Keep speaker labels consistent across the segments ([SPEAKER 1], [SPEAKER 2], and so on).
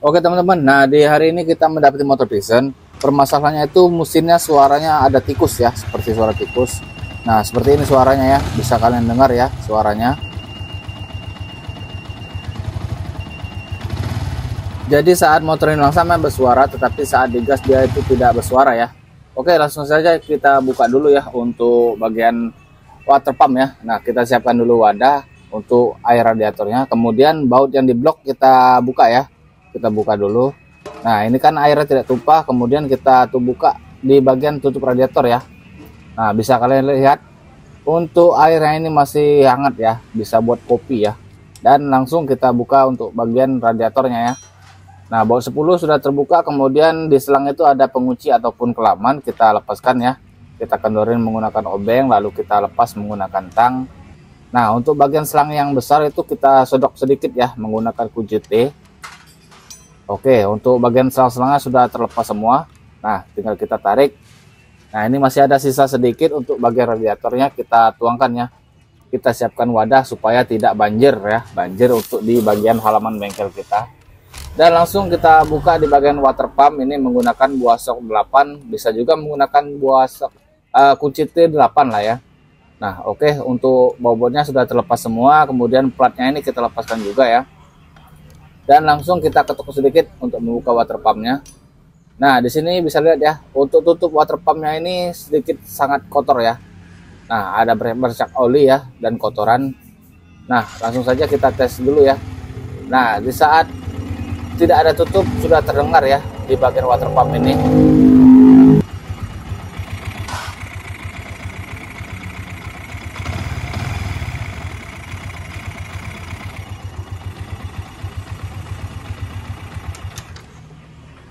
[SPEAKER 1] Oke teman-teman, nah di hari ini kita mendapati motor Vision. Permasalahannya itu mesinnya suaranya ada tikus ya, seperti suara tikus. Nah seperti ini suaranya ya, bisa kalian dengar ya suaranya. Jadi saat motor ini langsung bersuara, tetapi saat digas dia itu tidak bersuara ya. Oke, langsung saja kita buka dulu ya untuk bagian water pump ya. Nah kita siapkan dulu wadah untuk air radiatornya, kemudian baut yang di blok kita buka ya. Kita buka dulu. Nah ini kan airnya tidak tumpah, kemudian kita buka di bagian tutup radiator ya. Nah bisa kalian lihat untuk airnya ini masih hangat ya, bisa buat kopi ya. Dan langsung kita buka untuk bagian radiatornya ya. Nah baut 10 sudah terbuka, kemudian di selang itu ada pengunci ataupun kelaman, kita lepaskan ya. Kita kendorin menggunakan obeng, lalu kita lepas menggunakan tang. Nah untuk bagian selang yang besar itu kita sodok sedikit ya menggunakan kunci T. Oke, untuk bagian selang-selangnya sudah terlepas semua. Nah, tinggal kita tarik. Nah, ini masih ada sisa sedikit untuk bagian radiatornya, kita tuangkan ya. Kita siapkan wadah supaya tidak banjir ya, banjir untuk di bagian halaman bengkel kita. Dan langsung kita buka di bagian water pump ini menggunakan buah sok 8, bisa juga menggunakan buah sok kunci T8 lah ya. Nah, oke, untuk bobotnya sudah terlepas semua, kemudian platnya ini kita lepaskan juga ya. Dan langsung kita ketuk sedikit untuk membuka water pumpnya. Nah di sini bisa lihat ya, untuk tutup water pumpnya ini sedikit sangat kotor ya. Nah ada bercak oli ya dan kotoran. Nah langsung saja kita tes dulu ya. Nah di saat tidak ada tutup sudah terdengar ya di bagian water pump ini.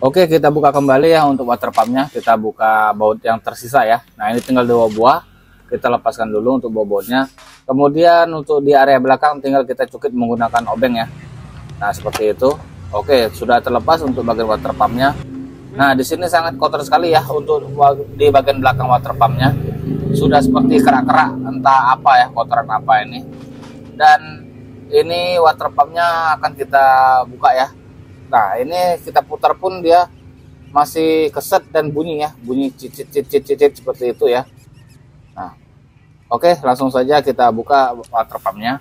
[SPEAKER 1] Oke, kita buka kembali ya untuk water pumpnya. Kita buka baut yang tersisa ya. Nah ini tinggal 2 buah, kita lepaskan dulu untuk bobotnya. Kemudian untuk di area belakang tinggal kita cukit menggunakan obeng ya. Nah seperti itu. Oke, sudah terlepas untuk bagian water pumpnya. Nah di sini sangat kotor sekali ya untuk di bagian belakang water pumpnya. Sudah seperti kerak-kerak, entah apa ya, kotoran apa ini. Dan ini water pumpnya akan kita buka ya. Nah ini kita putar pun dia masih keset dan bunyi ya, bunyi cicit seperti itu ya. Nah oke, langsung saja kita buka water pumpnya.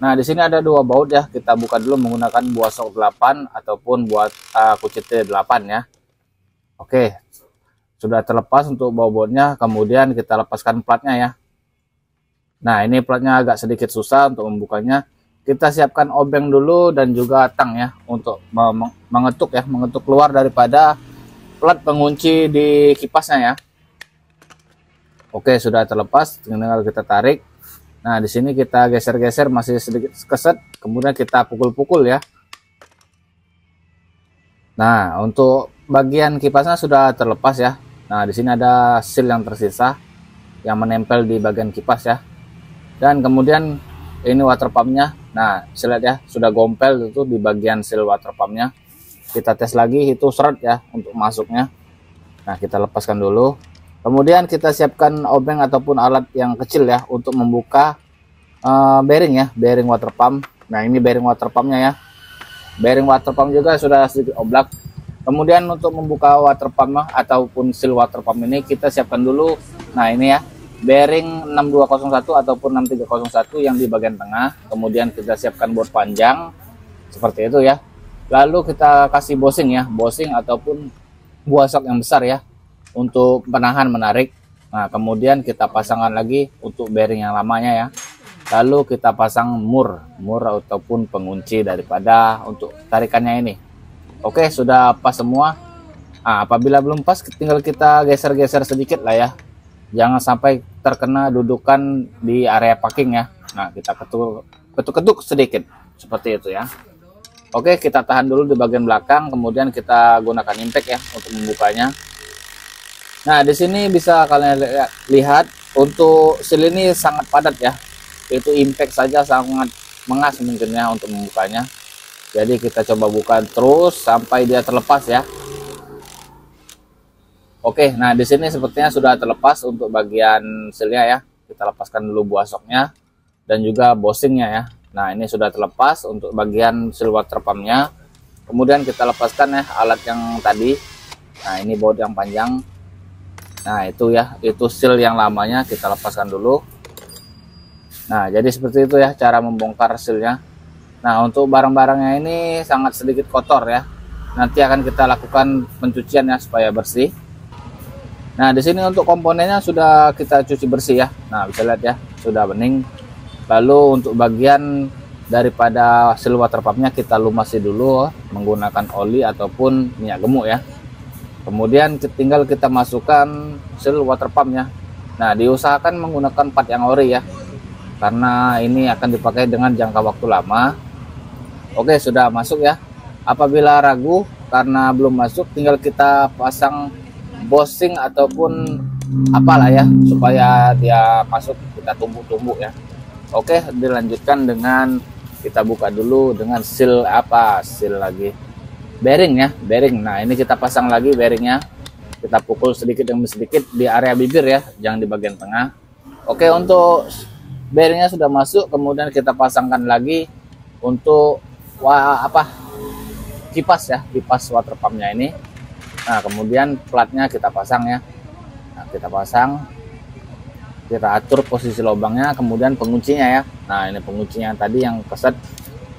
[SPEAKER 1] Nah di sini ada 2 baut ya, kita buka dulu menggunakan buah sok 8 ataupun buat kunci T8 ya. Oke, sudah terlepas untuk bautnya, kemudian kita lepaskan platnya ya. Nah ini platnya agak sedikit susah untuk membukanya. Kita siapkan obeng dulu dan juga tang ya untuk mengetuk ya, mengetuk keluar daripada plat pengunci di kipasnya ya. Oke, sudah terlepas, tinggal kita tarik. Nah di sini kita geser-geser masih sedikit keset, kemudian kita pukul-pukul ya. Nah untuk bagian kipasnya sudah terlepas ya. Nah di sini ada seal yang tersisa yang menempel di bagian kipas ya. Dan kemudian ini water pumpnya. Nah bisa lihat ya, sudah gompel itu di bagian seal water pumpnya. Kita tes lagi, itu seret ya untuk masuknya. Nah kita lepaskan dulu, kemudian kita siapkan obeng ataupun alat yang kecil ya untuk membuka bearing ya, bearing water pump. Nah ini bearing water pumpnya ya, bearing water pump juga sudah sedikit oblak. Kemudian untuk membuka water pump ataupun seal water pump ini kita siapkan dulu. Nah ini ya, bearing 6201 ataupun 6301 yang di bagian tengah. Kemudian kita siapkan bor panjang seperti itu ya. Lalu kita kasih bosing ya, bosing ataupun buah sok yang besar ya untuk penahan menarik. Nah kemudian kita pasangkan lagi untuk bearing yang lamanya ya. Lalu kita pasang mur ataupun pengunci daripada untuk tarikannya ini. Oke, sudah pas semua. Nah, apabila belum pas tinggal kita geser-geser sedikit lah ya. Jangan sampai terkena dudukan di area parking ya. Nah kita ketuk-ketuk sedikit seperti itu ya. Oke, kita tahan dulu di bagian belakang, kemudian kita gunakan impact ya untuk membukanya. Nah di sini bisa kalian lihat untuk seal ini sangat padat ya. Itu impact saja sangat mengas mungkin ya untuk membukanya. Jadi kita coba buka terus sampai dia terlepas ya. Oke, nah di sini sepertinya sudah terlepas untuk bagian sealnya ya. Kita lepaskan dulu buah soknya dan juga bosingnya ya. Nah ini sudah terlepas untuk bagian seal water pumpnya. Kemudian kita lepaskan ya alat yang tadi. Nah, ini baut yang panjang. Nah, itu ya, itu seal yang lamanya kita lepaskan dulu. Nah, jadi seperti itu ya cara membongkar sealnya. Nah, untuk barang-barangnya ini sangat sedikit kotor ya. Nanti akan kita lakukan pencucian ya supaya bersih. Nah, di sini untuk komponennya sudah kita cuci bersih ya. Nah, bisa lihat ya, sudah bening. Lalu untuk bagian daripada seal water pumpnya kita lumasi dulu menggunakan oli ataupun minyak gemuk ya. Kemudian tinggal kita masukkan seal water pumpnya. Nah, diusahakan menggunakan part yang ori ya, karena ini akan dipakai dengan jangka waktu lama. Oke, sudah masuk ya. Apabila ragu karena belum masuk, tinggal kita pasang bushing ataupun apalah ya supaya dia masuk, kita tumbuk-tumbuk ya. Oke, dilanjutkan dengan kita buka dulu dengan seal seal lagi bearing ya, bearing. Nah, ini kita pasang lagi bearingnya, kita pukul sedikit demi sedikit di area bibir ya, jangan di bagian tengah. Oke, untuk bearingnya sudah masuk, kemudian kita pasangkan lagi untuk kipas ya, kipas water pumpnya ini. Nah, kemudian platnya kita pasang ya. Nah, kita pasang, kita atur posisi lubangnya, kemudian penguncinya ya. Nah, ini penguncinya tadi yang keset,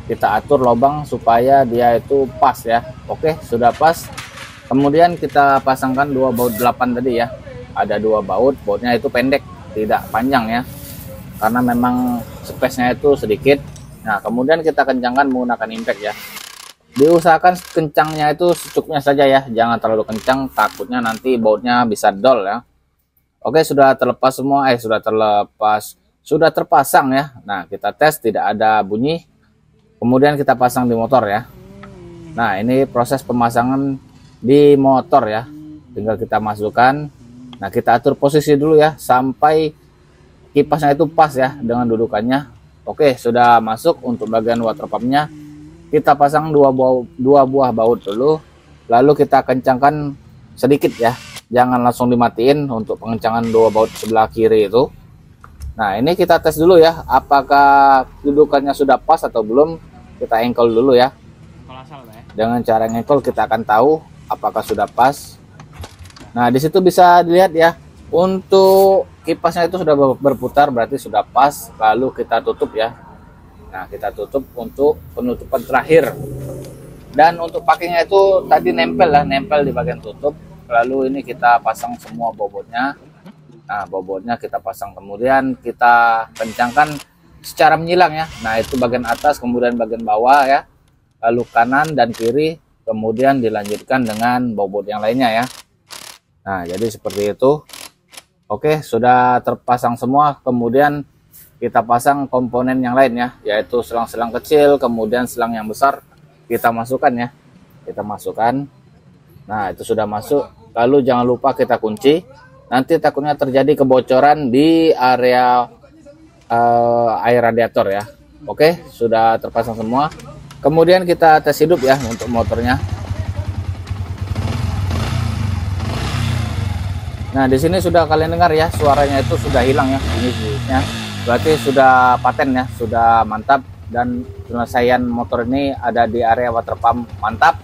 [SPEAKER 1] kita atur lubang supaya dia itu pas ya. Oke, sudah pas. Kemudian kita pasangkan dua baut 8 tadi ya. Ada dua baut, bautnya itu pendek, tidak panjang ya, karena memang space-nya itu sedikit. Nah, kemudian kita kencangkan menggunakan impact ya. Diusahakan kencangnya itu secukupnya saja ya, jangan terlalu kencang, takutnya nanti bautnya bisa dol ya. Oke, sudah terlepas semua, sudah terpasang ya. Nah, kita tes tidak ada bunyi. Kemudian kita pasang di motor ya. Nah, ini proses pemasangan di motor ya. Tinggal kita masukkan. Nah, kita atur posisi dulu ya sampai kipasnya itu pas ya dengan dudukannya. Oke, sudah masuk. Untuk bagian water pumpnya kita pasang dua buah baut dulu. Lalu kita kencangkan sedikit ya. Jangan langsung dimatiin untuk pengencangan dua baut sebelah kiri itu. Nah, ini kita tes dulu ya, apakah dudukannya sudah pas atau belum. Kita engkol dulu ya. Dengan cara engkol kita akan tahu apakah sudah pas. Nah, di situ bisa dilihat ya, untuk kipasnya itu sudah berputar, berarti sudah pas. Lalu kita tutup ya. Nah, kita tutup untuk penutupan terakhir. Dan untuk pakainya itu tadi nempel di bagian tutup. Lalu ini kita pasang semua bobotnya. Nah, bobotnya kita pasang, kemudian kita kencangkan secara menyilang ya. Nah, itu bagian atas, kemudian bagian bawah ya. Lalu kanan dan kiri, kemudian dilanjutkan dengan bobot yang lainnya ya. Nah, jadi seperti itu. Oke, sudah terpasang semua. Kemudian kita pasang komponen yang lain ya, yaitu selang-selang kecil, kemudian selang yang besar kita masukkan ya. Kita masukkan. Nah, itu sudah masuk. Lalu jangan lupa kita kunci. Nanti takutnya terjadi kebocoran di area air radiator ya. Oke, sudah terpasang semua. Kemudian kita tes hidup ya untuk motornya. Nah, di sini sudah kalian dengar ya, suaranya itu sudah hilang ya, bunyinya. Berarti sudah paten ya, sudah mantap, dan penyelesaian motor ini ada di area water pump mantap.